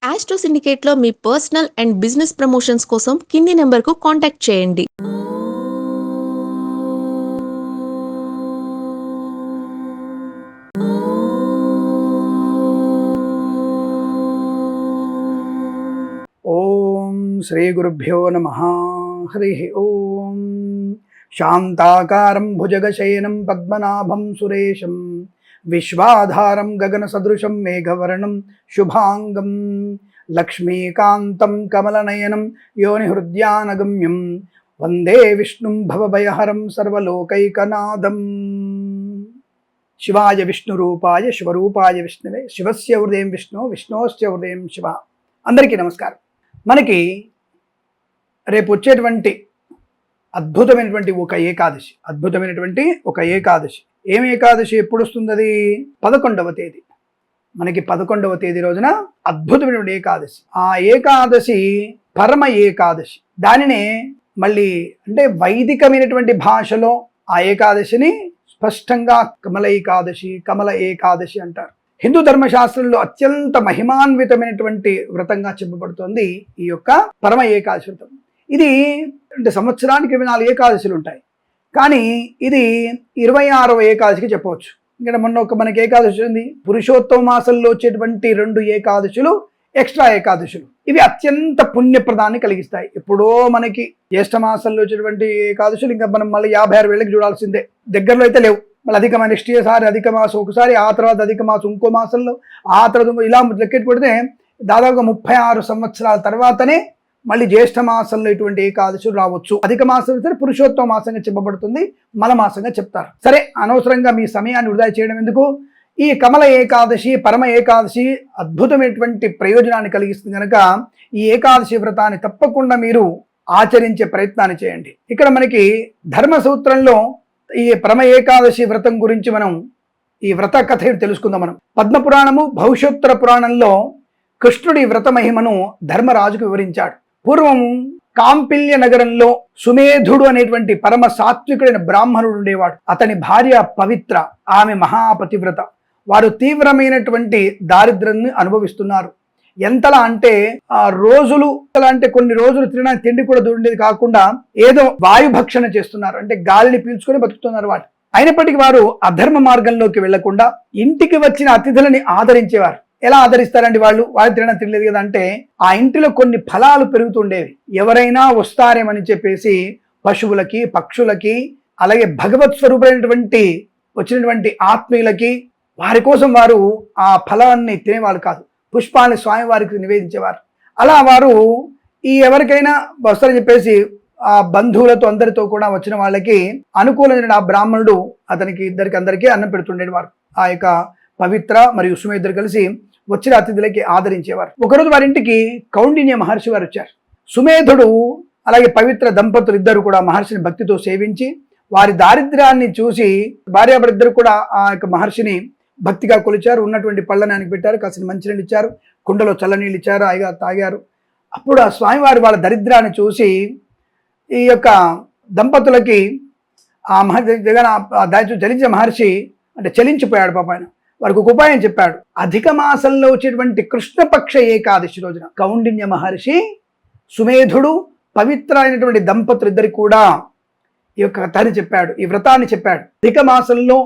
Astro సిండికేట్లో మీ personal and business promotions కోసం కింది నెంబర్కు కాంటాక్ట్ చేయండి. ఓం శ్రీ గురుభ్యో నమః. హరి ఓం. శాంతాకారం భుజగశయనం పద్మనాభం సురేశం విశ్వాధారం గగన సదృశం మేఘవర్ణం శుభాంగం లక్ష్మీకాంతం కమలనయనం యోనిహృద్యానగమ్యం వందే విష్ణుం భవభయహరం సర్వలోకైకనాథం. శివాయ విష్ణురూపాయ శివరూపాయ విష్ణువే శివస్య హృదయం విష్ణు విష్ణోశ్చ హృదయం శివ. అందరికీ నమస్కారం. మనకి రేపు వచ్చేటువంటి అద్భుతమైనటువంటి ఒక ఏకాదశి ఏం ఏకాదశి ఎప్పుడు వస్తుంది? అది 11వ తేదీ. మనకి 11వ తేదీ రోజున అద్భుతమైనటువంటి ఏకాదశి. ఆ ఏకాదశి పరమ ఏకాదశి. దానినే మళ్ళీ అంటే వైదికమైనటువంటి భాషలో ఆ ఏకాదశిని స్పష్టంగా కమల ఏకాదశి అంటారు. హిందూ ధర్మశాస్త్రంలో అత్యంత మహిమాన్వితమైనటువంటి వ్రతంగా చెప్పబడుతోంది ఈ యొక్క పరమ ఏకాదశి వ్రతం. ఇది అంటే సంవత్సరానికి 24 ఏకాదశులు ఉంటాయి, కానీ ఇది 26వ ఏకాదశికి చెప్పవచ్చు. ఇక్కడ మొన్న మనకి ఏకాదశి ఉంది. పురుషోత్తమ మాసంలో వచ్చేటువంటి 2 ఏకాదశులు ఎక్స్ట్రా ఏకాదశులు. ఇవి అత్యంత పుణ్యప్రదాన్ని కలిగిస్తాయి. ఎప్పుడో మనకి జ్యేష్ఠ మాసంలో వచ్చేటువంటి ఏకాదశులు ఇంకా మనం మళ్ళీ 56 వేళకి చూడాల్సిందే. దగ్గరలో అయితే లేవు. మళ్ళీ అధిక నెక్స్ట్ సారి అధిక మాసం ఒకసారి, ఆ తర్వాత అధిక మాసం ఇంకో మాసంలో, ఆ తర్వాత ఇలా లెక్కెట్టు పెడితే దాదాపుగా 36 సంవత్సరాల తర్వాతనే మళ్ళీ జ్యేష్ఠ మాసంలో ఇటువంటి ఏకాదశులు రావచ్చు. అధిక మాసం సరే పురుషోత్తమ మాసంగా చెప్పబడుతుంది, మల మాసంగా చెప్తారు. సరే, అనవసరంగా మీ సమయాన్ని వృధా చేయడం ఎందుకు? ఈ కమల ఏకాదశి పరమ ఏకాదశి అద్భుతమైనటువంటి ప్రయోజనాన్ని కలిగిస్తుంది కనుక ఈ ఏకాదశి వ్రతాన్ని తప్పకుండా మీరు ఆచరించే ప్రయత్నాన్ని చేయండి. ఇక్కడ మనకి ధర్మ సూత్రంలో ఈ పరమ ఏకాదశి వ్రతం గురించి మనం ఈ వ్రత కథ తెలుసుకుందాం. మనం పద్మపురాణము భవిష్యోత్తర పురాణంలో కృష్ణుడి వ్రత మహిమను ధర్మరాజుకు వివరించాడు. పూర్వం కాంపిల్య నగరంలో సుమేధుడు అనేటువంటి పరమ సాత్వికుడైన బ్రాహ్మణుడు ఉండేవాడు. అతని భార్య పవిత్ర, ఆమె మహాపతివ్రత. వారు తీవ్రమైనటువంటి దారిద్ర్యాన్ని అనుభవిస్తున్నారు. ఎంతలా అంటే కొన్ని రోజులు తినడానికి తిండి కూడా దొరికేది కాకుండా ఏదో వాయుభక్షణ చేస్తున్నారు, అంటే గాలిని పీల్చుకొని బతుకుతున్నారు వారు. అయినప్పటికీ వారు అధర్మ మార్గంలోకి వెళ్లకుండా ఇంటికి వచ్చిన అతిథులని ఆదరించేవారు. ఎలా ఆదరిస్తారండి? వాళ్ళు తినడం తినలేదు కదా అంటే ఆ ఇంటిలో కొన్ని ఫలాలు పెరుగుతుండేవి. ఎవరైనా వస్తారేమని చెప్పేసి పశువులకి, పక్షులకి, అలాగే భగవత్ స్వరూపమైనటువంటి వచ్చినటువంటి ఆత్మీయులకి వారి కోసం వారు ఆ ఫలాన్ని తినేవాళ్ళు కాదు, పుష్పాన్ని స్వామివారికి నివేదించేవారు. అలా వారు ఎవరికైనా వస్తారని చెప్పేసి ఆ బంధువులతో అందరితో కూడా వచ్చిన వాళ్ళకి అనుకూలమైన ఆ బ్రాహ్మణుడు అతనికి అందరికీ అన్నం పెడుతుండేది. వారు ఆ యొక్క పవిత్ర మరియు సుమేధుడు కలిసి వచ్చిన అతిథులకి ఆదరించేవారు. ఒకరోజు వారింటికి కౌండిన్య మహర్షి వారు వచ్చారు. సుమేధుడు అలాగే పవిత్ర దంపతులు ఇద్దరు కూడా మహర్షిని భక్తితో సేవించి వారి దారిద్ర్యాన్ని చూసి భార్యాభర్తలిద్దరు కూడా ఆ యొక్క మహర్షిని భక్తిగా కొలిచారు. ఉన్నటువంటి పళ్ళని ఆయనకు పెట్టారు, కాసిన మంచినీళ్ళు ఇచ్చారు, కుండలో చల్లనీళ్ళు ఇచ్చారు, హాయిగా తాగారు. అప్పుడు ఆ స్వామివారి వాళ్ళ దరిద్రాన్ని చూసి ఈ యొక్క దంపతులకి ఆ మహర్షి చలించిన మహర్షి అంటే చలించిపోయాడు. పాప ఆయన వారికి ఒక ఉపాయం చెప్పాడు. అధిక మాసంలో వచ్చేటువంటి కృష్ణపక్ష ఏకాదశి రోజున కౌండిన్య మహర్షి, సుమేధుడు, పవిత్ర అయినటువంటి దంపతులు ఇద్దరికి కూడా ఈ యొక్క కథని చెప్పాడు, ఈ వ్రతాన్ని చెప్పాడు. అధిక మాసంలో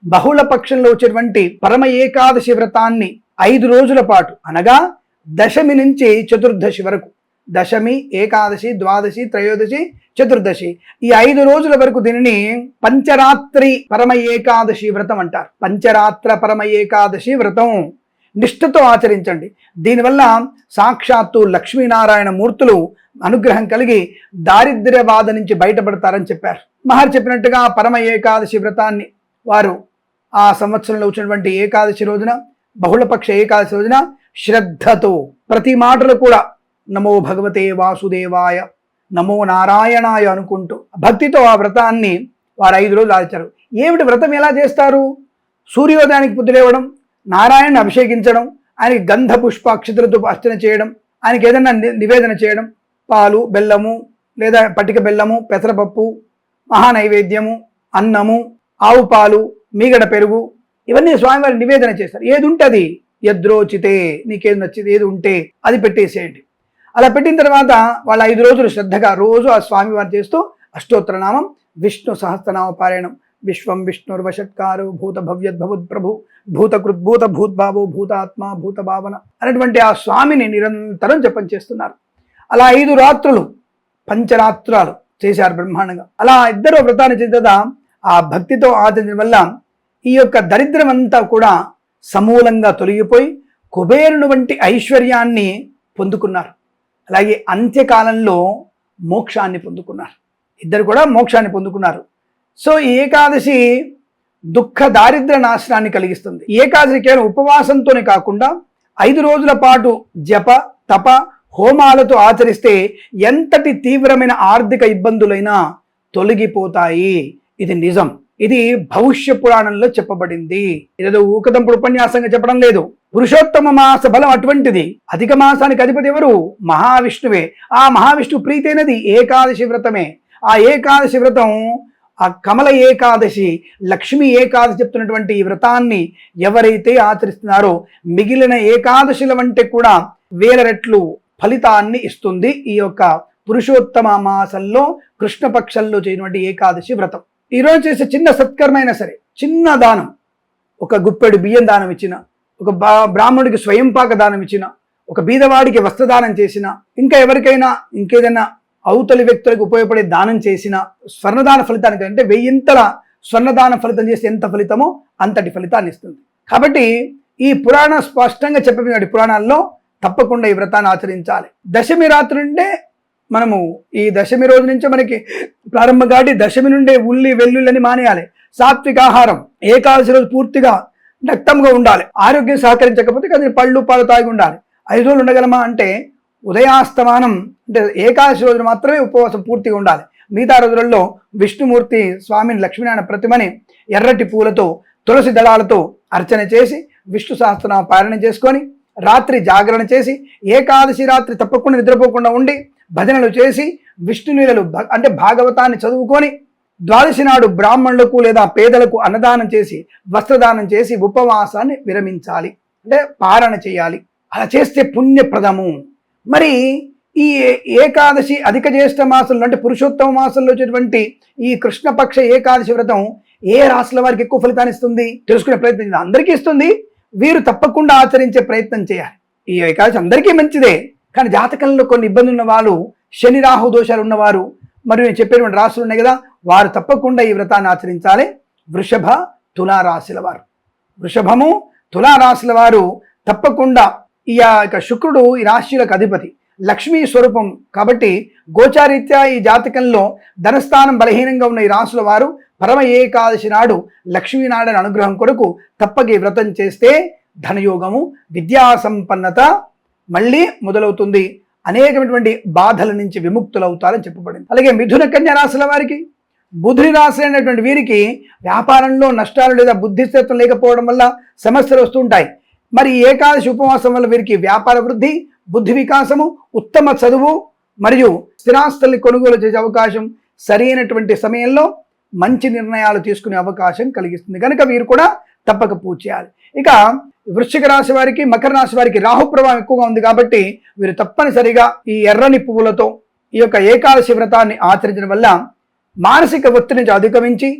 బహుళ పక్షంలో వచ్చేటువంటి పరమ ఏకాదశి వ్రతాన్ని 5 రోజుల పాటు, అనగా దశమి నుంచి చతుర్దశి వరకు, దశమి, ఏకాదశి, ద్వాదశి, త్రయోదశి, చతుర్దశి, ఈ 5 రోజుల వరకు దీనిని పంచరాత్రి పరమ ఏకాదశి వ్రతం అంటారు. పంచరాత్ర పరమ ఏకాదశి వ్రతం నిష్ఠతో ఆచరించండి. దీనివల్ల సాక్షాత్తు లక్ష్మీనారాయణ మూర్తులు అనుగ్రహం కలిగి దారిద్ర్య బాధ నుంచి బయటపడతారని చెప్పారు. మహర్షి చెప్పినట్టుగా పరమ ఏకాదశి వ్రతాన్ని వారు ఆ సంవత్సరంలో వచ్చినటువంటి ఏకాదశి రోజున, బహుళపక్ష ఏకాదశి రోజున శ్రద్ధతో ప్రతి మాటలు కూడా నమో భగవతే వాసుదేవాయ, నమో నారాయణాయ అనుకుంటూ భక్తితో ఆ వ్రతాన్ని వారు 5 రోజులు ఆచరించారు. ఏమిటి వ్రతం ఎలా చేస్తారు? సూర్యోదయానికి పొద్దులేవడం, నారాయణని అభిషేకించడం, ఆయనకి గంధ పుష్ప అక్షతలతో అర్చన చేయడం, ఆయనకి ఏదైనా నివేదన చేయడం, పాలు, బెల్లము లేదా పటిక బెల్లము, పెసరపప్పు, మహానైవేద్యము, అన్నము, ఆవు పాలు, మీగడ పెరుగు, ఇవన్నీ స్వామివారి నివేదన చేస్తారు. ఏది ఉంటుంది యద్రోచితే, నీకేది నచ్చింది ఏది ఉంటే అది పెట్టేసేయండి. అలా పెట్టిన తర్వాత వాళ్ళు 5 రోజులు శ్రద్ధగా రోజు ఆ స్వామి వారు చేస్తూ అష్టోత్తరనామం, విష్ణు సహస్రనామ పారాయణం, విశ్వం విష్ణుర్వషట్కారు భూత భవ్యద్భవుద్ ప్రభు భూతకృద్భూత భూద్భావో భూతాత్మ భూత భావన అనేటువంటి ఆ స్వామిని నిరంతరం జపం చేస్తున్నారు. అలా 5 రాత్రులు పంచరాత్రాలు చేశారు బ్రహ్మాండంగా. అలా ఇద్దరు వ్రతాన్ని చేత ఆ భక్తితో ఆచరించడం వల్ల ఈ యొక్క దరిద్రం అంతా కూడా సమూలంగా తొలగిపోయి కుబేరుని వంటి ఐశ్వర్యాన్ని పొందుకున్నారు. అలాగే అంత్యకాలంలో మోక్షాన్ని పొందుకున్నారు. ఇద్దరు కూడా మోక్షాన్ని పొందుకున్నారు. సో ఈ ఏకాదశి దుఃఖ దారిద్ర్య నాశనాన్ని కలిగిస్తుంది. ఏకాదశి కేవలం ఉపవాసంతోనే కాకుండా 5 రోజుల పాటు జప తప హోమాలతో ఆచరిస్తే ఎంతటి తీవ్రమైన ఆర్థిక ఇబ్బందులైనా తొలగిపోతాయి. ఇది నిజం. ఇది భవిష్య పురాణంలో చెప్పబడింది. ఇదేదో ఊకదంపుడు ఉపన్యాసంగా చెప్పడం లేదు. పురుషోత్తమ మాస బలం అటువంటిది. అధిక మాసానికి అధిపతి ఎవరు? మహావిష్ణువే. ఆ మహావిష్ణు ప్రీతైనది ఏకాదశి వ్రతమే. ఆ ఏకాదశి వ్రతం, ఆ కమల ఏకాదశి, లక్ష్మీ ఏకాదశి చెప్తున్నటువంటి ఈ వ్రతాన్ని ఎవరైతే ఆచరిస్తున్నారో మిగిలిన ఏకాదశుల వంటి కూడా వేల రెట్లు ఫలితాన్ని ఇస్తుంది ఈ యొక్క పురుషోత్తమ మాసంలో కృష్ణపక్షంలో చేయనటువంటి ఏకాదశి వ్రతం. ఈరోజు చేసే చిన్న సత్కర్మైన సరే, చిన్న దానం, ఒక గుప్పెడు బియ్యం దానం ఇచ్చిన, ఒక బ్రాహ్మణుడికి స్వయంపాక దానం ఇచ్చిన, ఒక బీదవాడికి వస్త్రదానం చేసిన, ఇంకా ఎవరికైనా ఇంకేదైనా అవతలి వ్యక్తులకు ఉపయోగపడే దానం చేసిన స్వర్ణదాన ఫలితానికి అంటే 1000ంతల స్వర్ణదాన ఫలితం చేస్తే ఎంత ఫలితమో అంతటి ఫలితాన్ని ఇస్తుంది. కాబట్టి ఈ పురాణ స్పష్టంగా చెప్పిన పురాణాల్లో తప్పకుండా ఈ వ్రతాన్ని ఆచరించాలి. దశమి రాత్రి నుండే మనము ఈ దశమి రోజు నుంచే మనకి ప్రారంభం కాబట్టి దశమి నుండే ఉల్లి వెల్లుల్లని మానేయాలి. సాత్విక ఆహారం ఏకాదశి రోజు పూర్తిగా నక్తంగా ఉండాలి. ఆరోగ్యం సహకరించకపోతే అది పళ్ళు పాలు తాగి ఉండాలి. 5 రోజులు ఉండగలమా అంటే ఉదయాస్తమానం అంటే ఏకాదశి రోజున మాత్రమే ఉపవాసం పూర్తిగా ఉండాలి. మిగతా రోజులలో విష్ణుమూర్తి స్వామిని లక్ష్మీనారాయణ ప్రతిమని ఎర్రటి పూలతో తులసి దళాలతో అర్చన చేసి విష్ణు సహస్రనామ పారాయణ చేసుకొని రాత్రి జాగరణ చేసి ఏకాదశి రాత్రి తప్పకుండా నిద్రపోకుండా ఉండి భజనలు చేసి విష్ణులీలలు అంటే భాగవతాన్ని చదువుకొని ద్వాదశి నాడు బ్రాహ్మణులకు లేదా పేదలకు అన్నదానం చేసి వస్త్రదానం చేసి ఉపవాసాన్ని విరమించాలి, అంటే పారణ చేయాలి. అలా చేస్తే పుణ్యప్రదము. మరి ఈ ఏకాదశి అధిక జ్యేష్ఠ మాసంలో అంటే పురుషోత్తమ మాసంలో వచ్చేటువంటి ఈ కృష్ణపక్ష ఏకాదశి వ్రతం ఏ రాశుల వారికి ఎక్కువ ఫలితాన్ని ఇస్తుంది తెలుసుకునే ప్రయత్నం అందరికీ ఇస్తుంది. వీరు తప్పకుండా ఆచరించే ప్రయత్నం చేయాలి. ఈ ఏకాదశి అందరికీ మంచిదే, కానీ జాతకంలో కొన్ని ఇబ్బందులు ఉన్న వాళ్ళు, శని రాహు దోషాలు ఉన్నవారు, మరియు నేను చెప్పేటువంటి రాశులు ఉన్నాయి కదా, వారు తప్పకుండా ఈ వ్రతాన్ని ఆచరించాలి. వృషభ తులారాశుల వారు, వృషభము తులారాశుల వారు తప్పకుండా ఈ యొక్క శుక్రుడు ఈ రాశులకు అధిపతి, లక్ష్మీ స్వరూపం కాబట్టి గోచారీత్యా ఈ జాతకంలో ధనస్థానం బలహీనంగా ఉన్న ఈ రాశుల వారు పరమ ఏకాదశి నాడు లక్ష్మీనారాయణ అనుగ్రహం కొరకు తప్పక ఈ వ్రతం చేస్తే ధనయోగము, విద్యా సంపన్నత మళ్ళీ మొదలవుతుంది. అనేకమైనటువంటి బాధల నుంచి విముక్తులవుతారని చెప్పబడింది. అలాగే మిథున కన్యా రాశుల వారికి, బుధుని రాశి అయినటువంటి వీరికి వ్యాపారంలో నష్టాలు లేదా బుద్ధిస్తత్వం లేకపోవడం వల్ల సమస్యలు వస్తుంటాయి. మరి ఏకాదశి ఉపవాసం వల్ల వీరికి వ్యాపార వృద్ధి, బుద్ధి వికాసము, ఉత్తమ చదువు మరియు స్థిరాస్తుల్ని కొనుగోలు చేసే అవకాశం, సరైనటువంటి సమయంలో మంచి నిర్ణయాలు తీసుకునే అవకాశం కలిగిస్తుంది. కనుక వీరు కూడా తప్పక పూజ చేయాలి. ఇక వృశ్చిక రాశి వారికి, మకర రాశి వారికి రాహు ప్రభావం ఎక్కువగా ఉంది కాబట్టి వీరు తప్పనిసరిగా ఈ ఎర్రని పువ్వులతో ఈ యొక్క ఏకాదశి వ్రతాన్ని ఆచరించడం వల్ల మానసిక ఒత్తిడి నుంచి అధిగమించి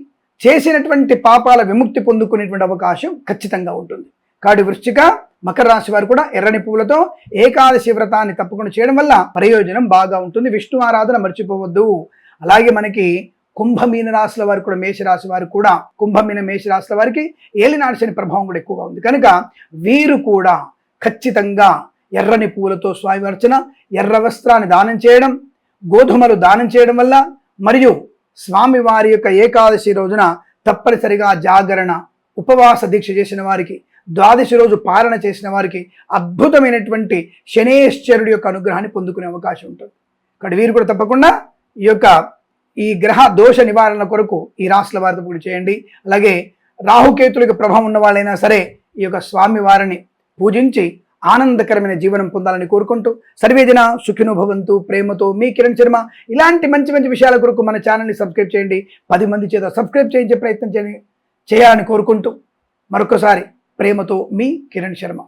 చేసినటువంటి పాపాల విముక్తి పొందుకునేటువంటి అవకాశం ఖచ్చితంగా ఉంటుంది. కాబట్టి వృశ్చిక మకర రాశి వారు కూడా ఎర్రని పువ్వులతో ఏకాదశి వ్రతాన్ని తప్పకుండా చేయడం వల్ల ప్రయోజనం బాగా ఉంటుంది. విష్ణు ఆరాధన మర్చిపోవద్దు. అలాగే మనకి కుంభమీన రాశుల వారికి కూడా, మేషరాశి వారికి కూడా, కుంభమీన మేషరాశుల వారికి ఏలినాటి శని ప్రభావం కూడా ఎక్కువగా ఉంది. కనుక వీరు కూడా ఖచ్చితంగా ఎర్రని పువ్వులతో స్వామి అర్చన, ఎర్ర వస్త్రాన్ని దానం చేయడం, గోధుమలు దానం చేయడం వల్ల, మరియు స్వామి వారి యొక్క ఏకాదశి రోజున తప్పనిసరిగా జాగరణ ఉపవాస దీక్ష చేసిన వారికి, ద్వాదశి రోజు పాలన చేసిన వారికి అద్భుతమైనటువంటి శనేశ్వరుడి యొక్క అనుగ్రహాన్ని పొందుకునే అవకాశం ఉంటుంది. ఇక్కడ వీరు కూడా తప్పకుండా ఈ యొక్క ఈ గ్రహ దోష నివారణ కొరకు ఈ రాశుల వారితో కూడా చేయండి. అలాగే రాహుకేతులకు ప్రభావం ఉన్న వాళ్ళైనా సరే ఈ యొక్క స్వామి వారిని పూజించి ఆనందకరమైన జీవనం పొందాలని కోరుకుంటూ సర్వేజన సుఖినో భవంతు. ప్రేమతో మీ కిరణ్ శర్మ. ఇలాంటి మంచి మంచి విషయాల కొరకు మన ఛానల్ని సబ్స్క్రైబ్ చేయండి. 10 మంది చేత సబ్స్క్రైబ్ చేయించే ప్రయత్నం చేయాలని కోరుకుంటూ మరొకసారి ప్రేమతో మీ కిరణ్ శర్మ.